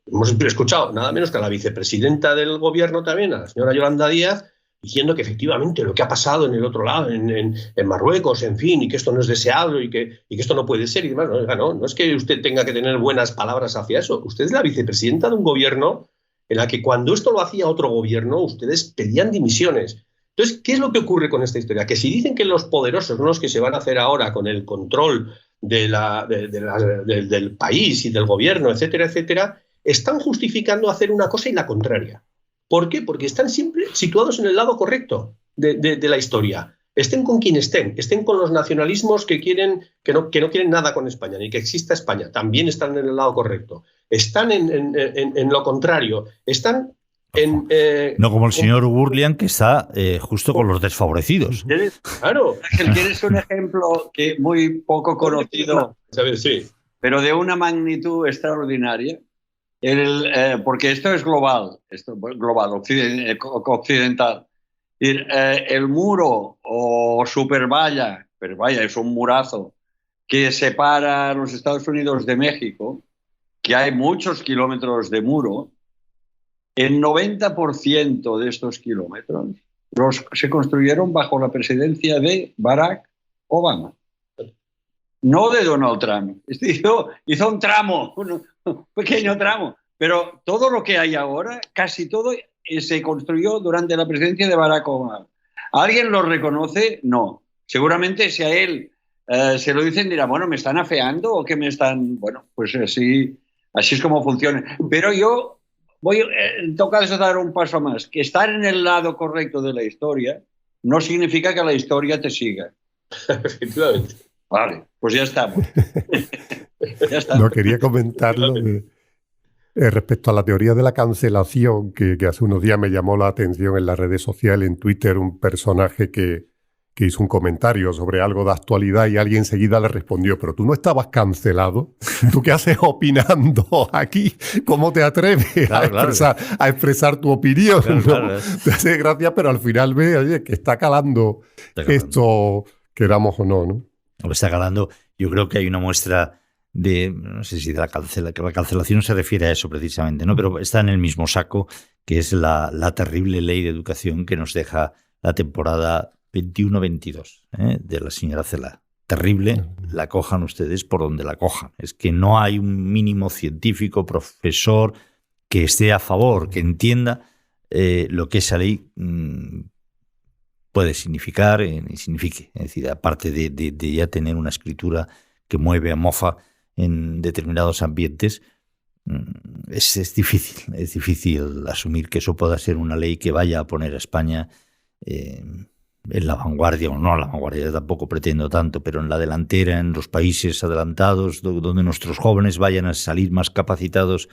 Hemos escuchado nada menos que a la vicepresidenta del gobierno también, a la señora Yolanda Díaz, diciendo que efectivamente lo que ha pasado en el otro lado, en Marruecos, en fin, y que esto no es deseable y que esto no puede ser. Y demás. No es que usted tenga que tener buenas palabras hacia eso. Usted es la vicepresidenta de un gobierno en la que cuando esto lo hacía otro gobierno, ustedes pedían dimisiones. Entonces, ¿qué es lo que ocurre con esta historia? Que si dicen que los poderosos son los que se van a hacer ahora con el control del país y del gobierno, etcétera, etcétera, están justificando hacer una cosa y la contraria. ¿Por qué? Porque están siempre situados en el lado correcto de la historia. Estén con quien estén con los nacionalismos que no quieren nada con España, ni que exista España, también están en el lado correcto. Están en lo contrario, están no como el señor Burlian, que está justo con los desfavorecidos. Claro. Ángel, ¿quieres un ejemplo que muy poco conocido, sí, pero de una magnitud extraordinaria? Porque esto es global, occidental. El muro o supervalla, pero vaya, es un murazo, que separa a los Estados Unidos de México, que hay muchos kilómetros de muro. El 90% de estos kilómetros se construyeron bajo la presidencia de Barack Obama, no de Donald Trump. Hizo un tramo, un pequeño tramo, pero todo lo que hay ahora, casi todo, se construyó durante la presidencia de Barack Obama. ¿Alguien lo reconoce? No. Seguramente si a él se lo dicen, dirá, bueno, ¿me están afeando o qué me están...? Bueno, pues así es como funciona. Pero yo voy, en todo caso, a dar un paso más. Que estar en el lado correcto de la historia no significa que la historia te siga. Efectivamente. Vale, pues ya estamos. Ya estamos. No, quería comentarlo respecto a la teoría de la cancelación, que hace unos días me llamó la atención en las redes sociales, en Twitter, un personaje que hizo un comentario sobre algo de actualidad y alguien enseguida le respondió, pero tú no estabas cancelado, ¿tú qué haces opinando aquí? ¿Cómo te atreves a expresar tu opinión? Claro. Te hace gracia, pero al final ve, oye, que está calando esto, queramos o no. Está calando. Yo creo que hay una muestra de, no sé si de la cancelación se refiere a eso precisamente, ¿no? Pero está en el mismo saco, que es la terrible ley de educación que nos deja la temporada 21-22 de la señora Celaá. Terrible, la cojan ustedes por donde la cojan. Es que no hay un mínimo científico, profesor, que esté a favor, que entienda lo que esa ley puede significar y signifique. Es decir, aparte de ya tener una escritura que mueve a mofa en determinados ambientes, es difícil asumir que eso pueda ser una ley que vaya a poner a España en la vanguardia, o no a la vanguardia, tampoco pretendo tanto, pero en la delantera, en los países adelantados, donde nuestros jóvenes vayan a salir más capacitados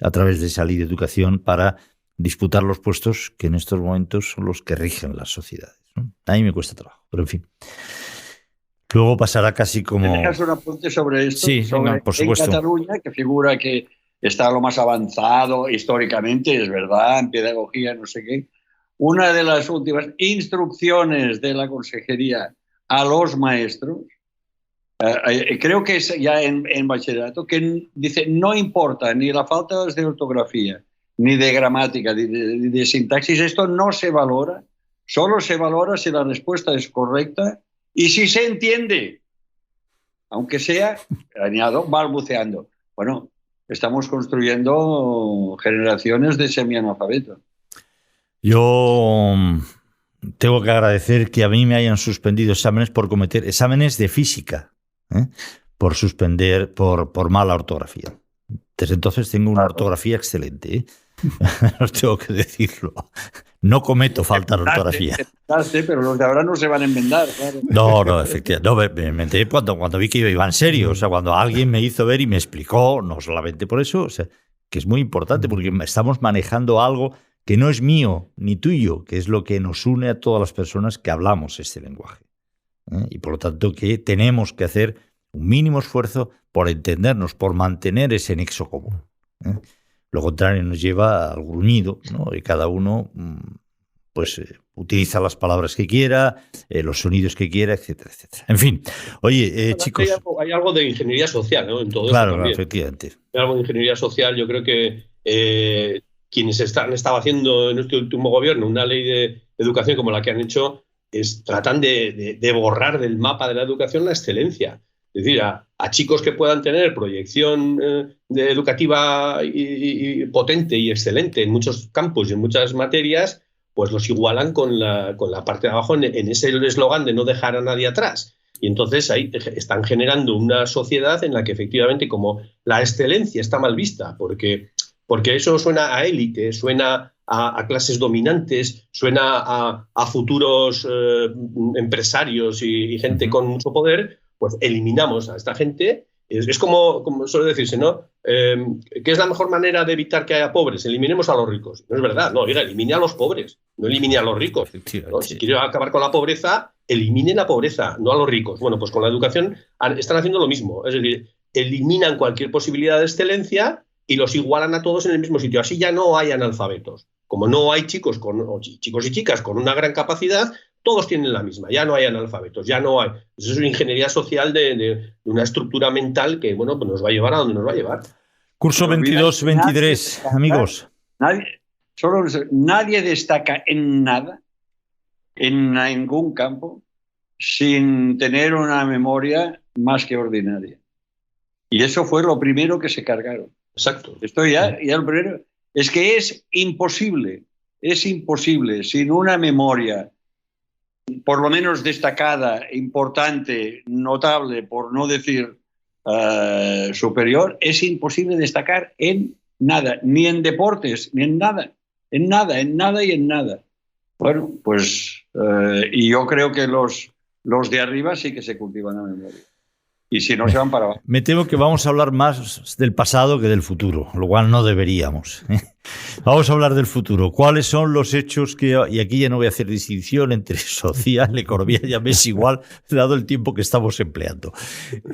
a través de esa ley de educación para disputar los puestos que en estos momentos son los que rigen las sociedades, ¿no? A mí me cuesta trabajo, pero en fin. Luego pasará casi como... ¿Me dejas un apunte sobre esto? Sí, venga, por supuesto. En Cataluña, que figura que está lo más avanzado históricamente, es verdad, en pedagogía, no sé qué. Una de las últimas instrucciones de la consejería a los maestros, creo que es ya en bachillerato, que dice, no importa ni la falta de ortografía, ni de gramática, ni de sintaxis, esto no se valora, solo se valora si la respuesta es correcta y si se entiende, aunque sea, añado, balbuceando. Bueno, estamos construyendo generaciones de semianalfabetos. Yo tengo que agradecer que a mí me hayan suspendido exámenes por cometer exámenes de física, por suspender por mala ortografía. Desde entonces tengo una ortografía excelente, os tengo que decirlo. No cometo falta de ortografía. Pero los de ahora no se van a enmendar, claro. No, efectivamente. No, me inventé cuando vi que iba en serio. O sea, cuando alguien me hizo ver y me explicó, no solamente por eso, o sea, que es muy importante porque estamos manejando algo que no es mío ni tuyo, que es lo que nos une a todas las personas que hablamos este lenguaje. Y por lo tanto que tenemos que hacer un mínimo esfuerzo por entendernos, por mantener ese nexo común. Lo contrario nos lleva al gruñido, ¿no? Y cada uno pues utiliza las palabras que quiera, los sonidos que quiera, etcétera, etcétera. En fin, oye, chicos... Hay algo de ingeniería social, ¿no? En todo claro, esto también. efectivamente. Hay algo de ingeniería social. Yo creo que quienes han estado haciendo en este último gobierno una ley de educación como la que han hecho, tratan de borrar del mapa de la educación la excelencia. Es decir, a chicos que puedan tener proyección educativa y potente y excelente en muchos campos y en muchas materias, pues los igualan con la parte de abajo en ese eslogan de no dejar a nadie atrás. Y entonces ahí están generando una sociedad en la que efectivamente, como la excelencia está mal vista, porque eso suena a élite, suena a clases dominantes, suena a futuros empresarios y gente con mucho poder, pues eliminamos a esta gente. Es como suele decirse, ¿no? ¿Qué es la mejor manera de evitar que haya pobres? Eliminemos a los ricos. No es verdad, no, oiga, elimine a los pobres, no elimine a los ricos. ¿No? Si quiere acabar con la pobreza, elimine la pobreza, no a los ricos. Bueno, pues con la educación están haciendo lo mismo, es decir, eliminan cualquier posibilidad de excelencia y los igualan a todos en el mismo sitio. Así ya no hay analfabetos. Como no hay chicos y chicas con una gran capacidad, todos tienen la misma, ya no hay analfabetos, ya no hay. Eso es una ingeniería social de una estructura mental que, bueno, pues nos va a llevar a donde nos va a llevar. Curso 22-23, amigos. Nadie destaca en nada, en ningún campo, sin tener una memoria más que ordinaria. Y eso fue lo primero que se cargaron. Exacto. Esto ya lo primero. Es que es imposible sin una memoria por lo menos destacada, importante, notable, por no decir superior, es imposible destacar en nada, ni en deportes, ni en nada, en nada y en nada. Bueno, pues y yo creo que los de arriba sí que se cultivan la memoria. Y si no, se van para abajo. Me temo que vamos a hablar más del pasado que del futuro, lo cual no deberíamos. Vamos a hablar del futuro. ¿Cuáles son los hechos y aquí ya no voy a hacer distinción entre social, economía, ya me es igual, dado el tiempo que estamos empleando?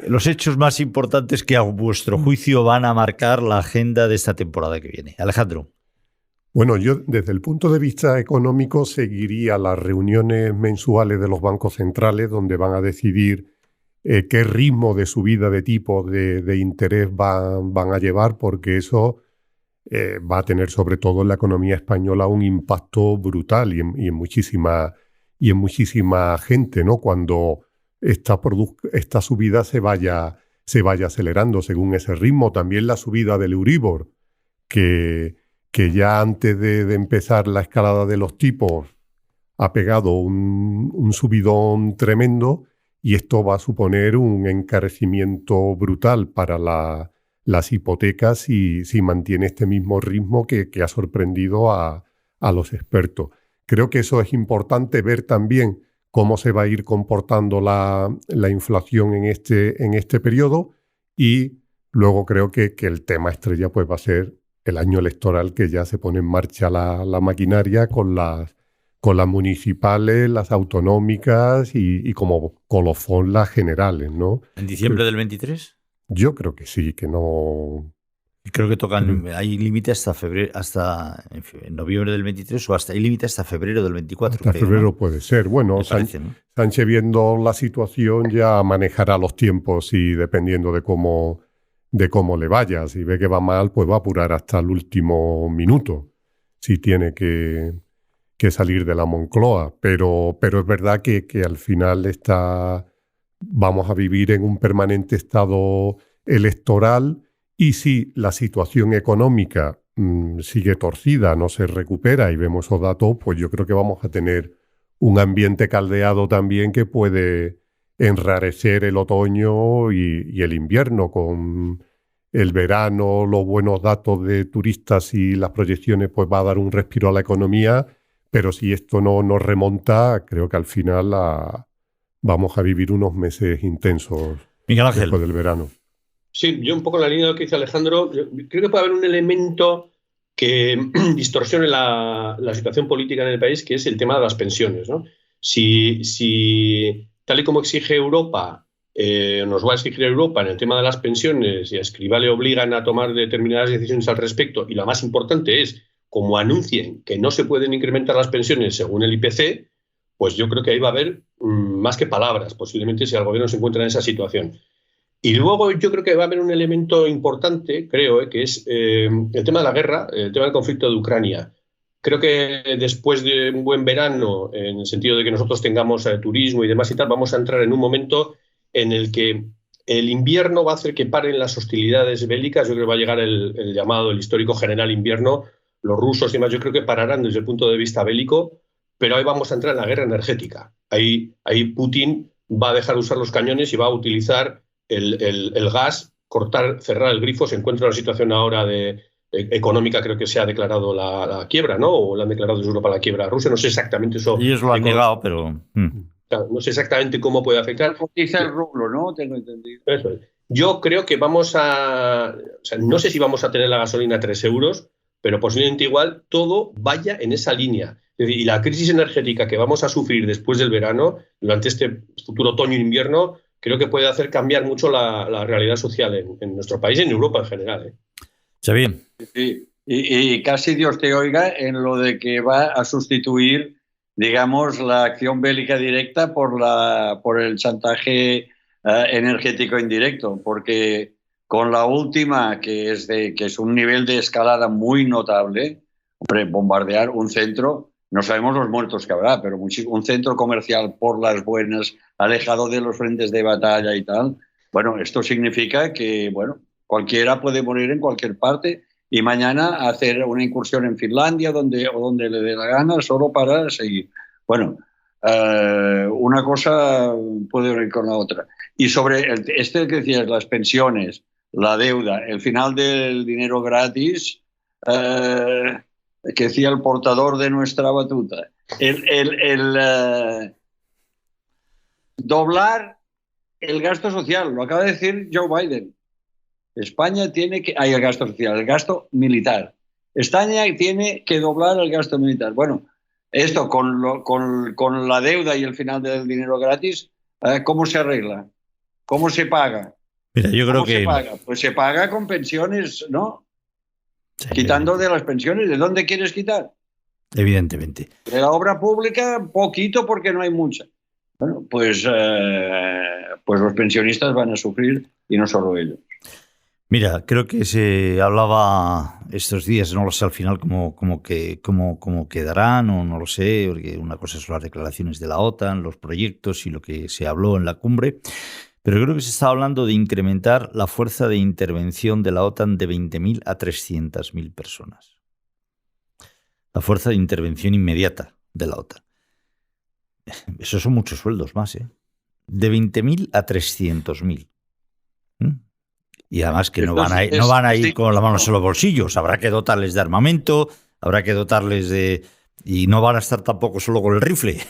Los hechos más importantes que a vuestro juicio van a marcar la agenda de esta temporada que viene. Alejandro. Bueno, yo desde el punto de vista económico seguiría las reuniones mensuales de los bancos centrales donde van a decidir qué ritmo de subida de tipos de interés van a llevar, porque eso va a tener sobre todo en la economía española un impacto brutal y en muchísima gente, ¿no? Cuando esta subida se vaya acelerando según ese ritmo. También la subida del Euribor, que ya antes de empezar la escalada de los tipos ha pegado un subidón tremendo. Y esto va a suponer un encarecimiento brutal para las hipotecas si mantiene este mismo ritmo que ha sorprendido a los expertos. Creo que eso es importante, ver también cómo se va a ir comportando la inflación en este periodo, y luego creo que el tema estrella pues va a ser el año electoral, que ya se pone en marcha la maquinaria con las municipales, las autonómicas y como colofón las generales, ¿no? ¿En diciembre del 23? Yo creo que sí, que no... Creo que tocan, hay límite hasta febrero, hasta en noviembre del 23 o hay límite hasta febrero del 24. Hasta creo, febrero, ¿no? Puede ser. Bueno, parece, ¿no? Sánchez, viendo la situación, ya manejará los tiempos y dependiendo de cómo le vaya. Si ve que va mal, pues va a apurar hasta el último minuto, si tiene que salir de la Moncloa, pero es verdad que al final vamos a vivir en un permanente estado electoral, y si la situación económica sigue torcida, no se recupera y vemos esos datos, pues yo creo que vamos a tener un ambiente caldeado también que puede enrarecer el otoño y el invierno. Con el verano, los buenos datos de turistas y las proyecciones, pues va a dar un respiro a la economía. Pero si esto no nos remonta, creo que al final vamos a vivir unos meses intensos. Miguel Ángel. Después del verano. Sí, yo un poco en la línea de lo que dice Alejandro, creo que puede haber un elemento que distorsione la situación política en el país, que es el tema de las pensiones, ¿no? Si tal y como exige Europa, nos va a exigir Europa en el tema de las pensiones, y a Escrivá le obligan a tomar determinadas decisiones al respecto, y la más importante es como anuncien que no se pueden incrementar las pensiones según el IPC, pues yo creo que ahí va a haber más que palabras, posiblemente, si el gobierno se encuentra en esa situación. Y luego yo creo que va a haber un elemento importante, creo, que es el tema de la guerra, el tema del conflicto de Ucrania. Creo que después de un buen verano, en el sentido de que nosotros tengamos turismo y demás y tal, vamos a entrar en un momento en el que el invierno va a hacer que paren las hostilidades bélicas. Yo creo que va a llegar el llamado, el histórico general invierno. Los rusos y demás, yo creo que pararán desde el punto de vista bélico, pero ahí vamos a entrar en la guerra energética. Ahí Putin va a dejar de usar los cañones y va a utilizar el gas, cerrar el grifo. Se encuentra en una situación ahora económica, creo que se ha declarado la quiebra, ¿no? O le han declarado desde Europa la quiebra a Rusia. No sé exactamente eso. Ellos lo han negado, pero... No sé exactamente cómo puede afectar. Cotiza el rublo, ¿no? Tengo entendido. Eso es. Yo creo que vamos a... O sea, no sé si vamos a tener la gasolina a 3 euros, pero posiblemente igual todo vaya en esa línea. Es decir, y la crisis energética que vamos a sufrir después del verano, durante este futuro otoño e invierno, creo que puede hacer cambiar mucho la realidad social en nuestro país y en Europa en general. Xavier. Sí. Y casi Dios te oiga en lo de que va a sustituir, digamos, la acción bélica directa por el chantaje energético indirecto, porque con la última, que es un nivel de escalada muy notable, hombre, bombardear un centro, no sabemos los muertos que habrá, pero un centro comercial por las buenas, alejado de los frentes de batalla y tal, bueno, esto significa que, bueno, cualquiera puede morir en cualquier parte y mañana hacer una incursión en Finlandia o donde le dé la gana solo para seguir. Bueno, una cosa puede ir con la otra. Y sobre que decías, las pensiones, la deuda, el final del dinero gratis, que decía el portador de nuestra batuta, doblar el gasto social, lo acaba de decir Joe Biden. España tiene que... el gasto social, el gasto militar. España tiene que doblar el gasto militar. Bueno, esto con la deuda y el final del dinero gratis, ¿cómo se arregla? ¿Cómo se paga? Mira, yo creo que... se paga? Pues se paga con pensiones, ¿no? Sí, quitando de las pensiones. ¿De dónde quieres quitar? Evidentemente. De la obra pública, poquito porque no hay mucha. Bueno, pues los pensionistas van a sufrir y no solo ellos. Mira, creo que se hablaba estos días, no lo sé al final cómo quedarán o no lo sé, porque una cosa son las declaraciones de la OTAN, los proyectos y lo que se habló en la cumbre, pero creo que se está hablando de incrementar la fuerza de intervención de la OTAN de 20.000 a 300.000 personas. La fuerza de intervención inmediata de la OTAN. Esos son muchos sueldos más, ¿eh? De 20.000 a 300.000. Y además que no van a ir con las manos en los bolsillos. Habrá que dotarles de armamento, habrá que dotarles de... Y no van a estar tampoco solo con el rifle,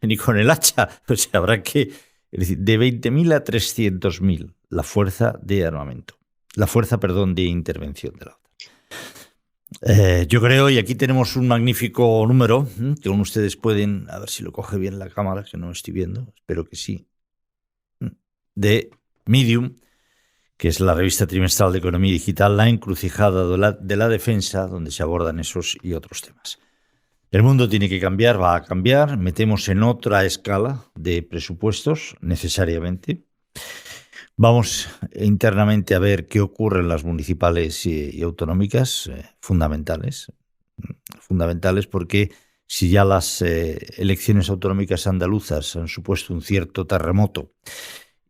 ni con el hacha. O sea, habrá que... Es decir, de 20.000 a 300.000 la fuerza de armamento. La fuerza, de intervención de la OTAN. Yo creo, y aquí tenemos un magnífico número, que aún ustedes pueden... A ver si lo coge bien la cámara, que no estoy viendo. Espero que sí. De Medium, que es la revista trimestral de economía digital, La encrucijada de la defensa, donde se abordan esos y otros temas. El mundo tiene que cambiar, va a cambiar, metemos en otra escala de presupuestos, necesariamente. Vamos internamente a ver qué ocurre en las municipales y autonómicas, fundamentales porque si ya las elecciones autonómicas andaluzas han supuesto un cierto terremoto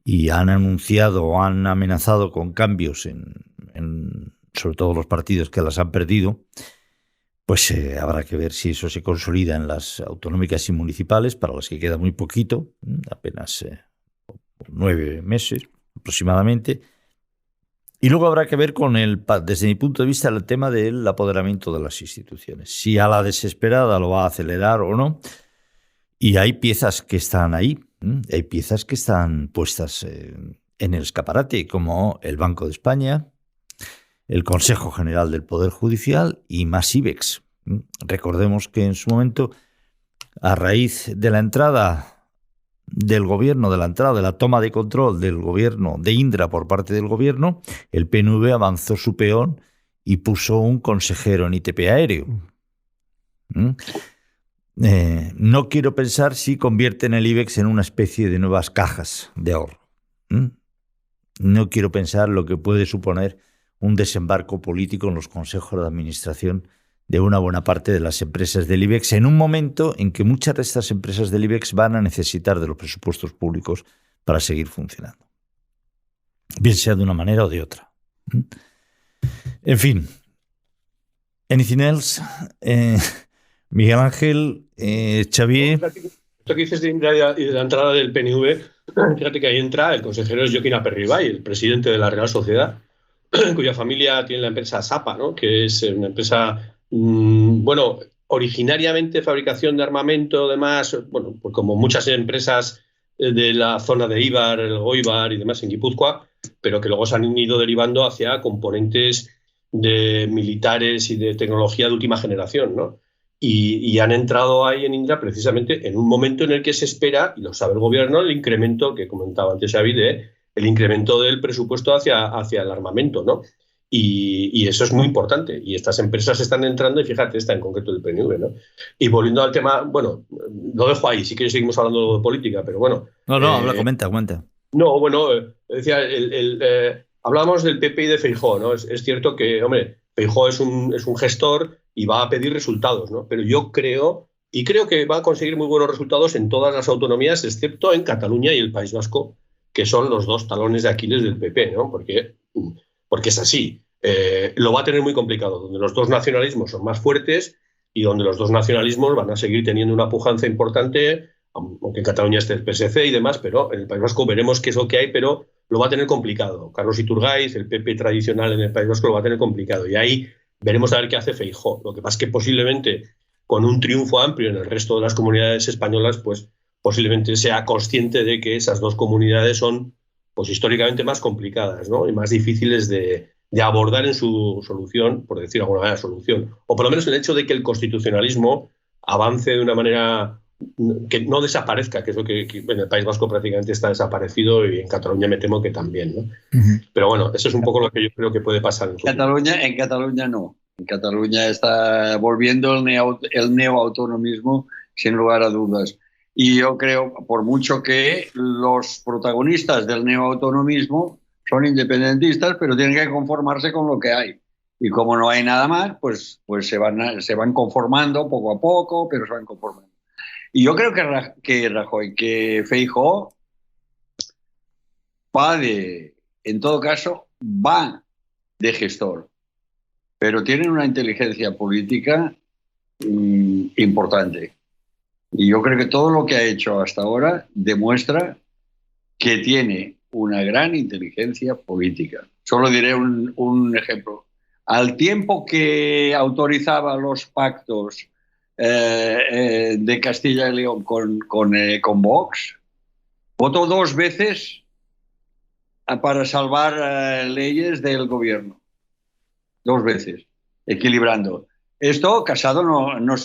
y han anunciado o han amenazado con cambios en sobre todo los partidos que las han perdido, pues habrá que ver si eso se consolida en las autonómicas y municipales, para las que queda muy poquito, apenas 9 meses aproximadamente. Y luego habrá que ver desde mi punto de vista, el tema del apoderamiento de las instituciones. Si a la desesperada lo va a acelerar o no. Y hay piezas que están ahí. Hay piezas que están puestas en el escaparate, como el Banco de España, el Consejo General del Poder Judicial y más IBEX. Recordemos que en su momento, a raíz de la entrada del gobierno, de la toma de control del gobierno de Indra por parte del gobierno, el PNV avanzó su peón y puso un consejero en ITP Aéreo. No quiero pensar si convierten el IBEX en una especie de nuevas cajas de ahorro. No quiero pensar lo que puede suponer un desembarco político en los consejos de administración de una buena parte de las empresas del IBEX en un momento en que muchas de estas empresas del IBEX van a necesitar de los presupuestos públicos para seguir funcionando, bien sea de una manera o de otra. En fin, anything else? Miguel Ángel, Xavier. Esto que dices de la entrada del PNV, fíjate que ahí entra el consejero es Joaquín Aperribay, el presidente de la Real Sociedad, cuya familia tiene la empresa Sapa, ¿no? Que es una empresa, bueno, originariamente fabricación de armamento, demás, bueno, pues como muchas empresas de la zona de Ibar, el Goibar y demás en Guipúzcoa, pero que luego se han ido derivando hacia componentes de militares y de tecnología de última generación, ¿no? Y han entrado ahí en Indra precisamente en un momento en el que se espera, y lo sabe el gobierno, el incremento que comentaba antes Xavi, el incremento del presupuesto hacia el armamento, ¿no? Y eso es muy importante. Y estas empresas están entrando, y fíjate, esta en concreto del PNV, ¿no? Y volviendo al tema, bueno, lo dejo ahí, si quieres seguimos hablando de política, pero bueno. No, comenta. No, bueno, decía, hablábamos del PP y de Feijóo, ¿no? Es cierto que, hombre, Feijóo es un gestor y va a pedir resultados, ¿no? Pero yo creo que va a conseguir muy buenos resultados en todas las autonomías, excepto en Cataluña y el País Vasco, que son los dos talones de Aquiles del PP, ¿no? Porque es así. Lo va a tener muy complicado, donde los dos nacionalismos son más fuertes y donde los dos nacionalismos van a seguir teniendo una pujanza importante, aunque en Cataluña esté el PSC y demás, pero en el País Vasco veremos qué es lo que hay, pero lo va a tener complicado. Carlos Iturgaiz, el PP tradicional en el País Vasco, lo va a tener complicado. Y ahí veremos a ver qué hace Feijóo. Lo que pasa es que posiblemente con un triunfo amplio en el resto de las comunidades españolas, pues posiblemente sea consciente de que esas dos comunidades son pues históricamente más complicadas, ¿no? Y más difíciles de abordar en su solución, por decir de alguna manera, solución. O por lo menos el hecho de que el constitucionalismo avance de una manera que no desaparezca, que es lo que en el País Vasco prácticamente está desaparecido y en Cataluña me temo que también, ¿no? Pero bueno, eso es un poco lo que yo creo que puede pasar. En Cataluña no. En Cataluña está volviendo el neoautonomismo sin lugar a dudas. Y yo creo, por mucho que los protagonistas del neoautonomismo son independentistas, pero tienen que conformarse con lo que hay. Y como no hay nada más, pues se van conformando poco a poco, pero se van conformando. Y yo creo que Feijóo en todo caso, va de gestor, pero tiene una inteligencia política importante. Y yo creo que todo lo que ha hecho hasta ahora demuestra que tiene una gran inteligencia política. Solo diré un ejemplo. Al tiempo que autorizaba los pactos de Castilla y León con Vox, votó 2 veces para salvar leyes del gobierno. 2 veces, equilibrando. Esto Casado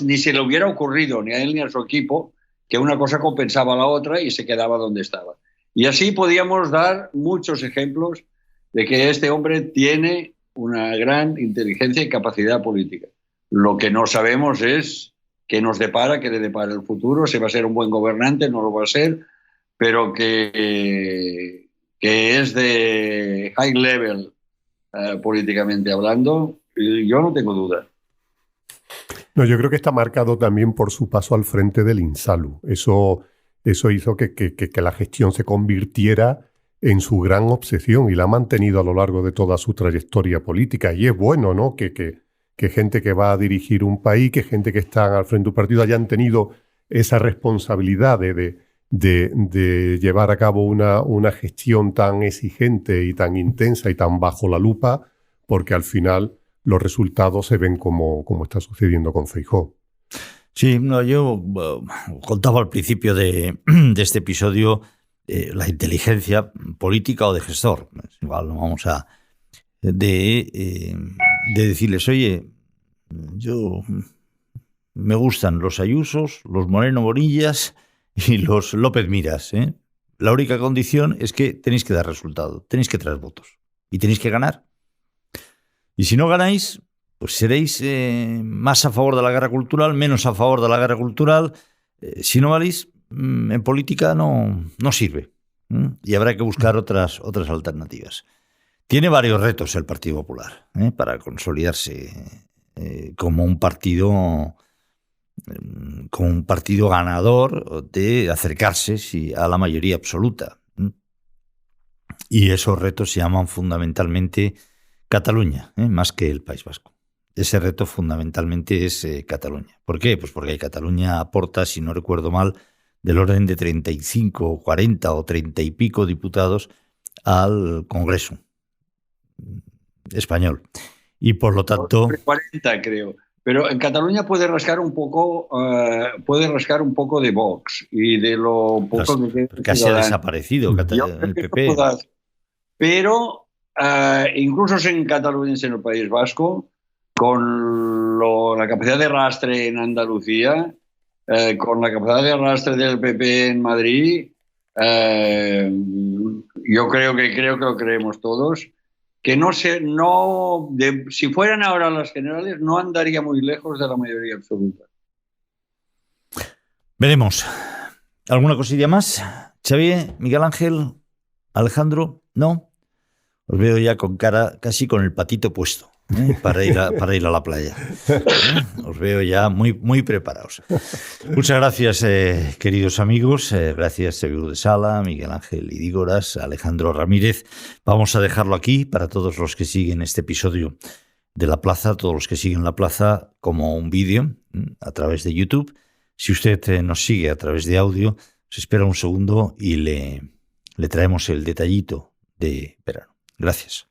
ni se le hubiera ocurrido, ni a él ni a su equipo, que una cosa compensaba a la otra y se quedaba donde estaba. Y así podíamos dar muchos ejemplos de que este hombre tiene una gran inteligencia y capacidad política. Lo que no sabemos es qué nos depara, qué le depara el futuro, si va a ser un buen gobernante, no lo va a ser, pero que es de high level políticamente hablando, yo no tengo duda. No, yo creo que está marcado también por su paso al frente del Insalud. Eso hizo que la gestión se convirtiera en su gran obsesión y la ha mantenido a lo largo de toda su trayectoria política. Y es bueno, ¿no?, que gente que va a dirigir un país, que gente que está al frente de un partido hayan tenido esa responsabilidad de llevar a cabo una gestión tan exigente y tan intensa y tan bajo la lupa, porque al final los resultados se ven como está sucediendo con Feijóo. Sí, no, yo contaba al principio de este episodio la inteligencia política o de gestor. Igual no vamos a de decirles, oye, yo me gustan los Ayusos, los Moreno Bonillas y los López Miras, ¿eh? La única condición es que tenéis que dar resultado, tenéis que traer votos y tenéis que ganar. Y si no ganáis, pues seréis más a favor de la guerra cultural, menos a favor de la guerra cultural. Si no valís, en política no sirve. Y habrá que buscar otras alternativas. Tiene varios retos el Partido Popular para consolidarse como un partido ganador, de acercarse a la mayoría absoluta. Y esos retos se llaman fundamentalmente Cataluña, más que el País Vasco. Ese reto fundamentalmente es Cataluña. ¿Por qué? Pues porque Cataluña aporta, si no recuerdo mal, del orden de 35, 40 o 30 y pico diputados al Congreso español. Y por lo tanto... 40 creo. Pero en Cataluña puede rascar un poco de Vox y de lo poco que casi ha desaparecido el PP. Pero incluso en Cataluña, en el País Vasco, con la capacidad de arrastre en Andalucía, con la capacidad de arrastre del PP en Madrid, yo creo que lo creemos todos, que si fueran ahora las generales, no andaría muy lejos de la mayoría absoluta. Veremos. ¿Alguna cosilla más? Xavier, Miguel Ángel, Alejandro, ¿no? Os veo ya con cara, casi con el patito puesto, para ir a la playa. Os veo ya muy preparados. Muchas gracias, queridos amigos. Gracias, Xavier de Sala, Miguel Ángel Idígoras, Alejandro Ramírez. Vamos a dejarlo aquí para todos los que siguen este episodio de La Plaza, todos los que siguen La Plaza como un vídeo a través de YouTube. Si usted nos sigue a través de audio, se espera un segundo y le traemos el detallito de verano. Gracias.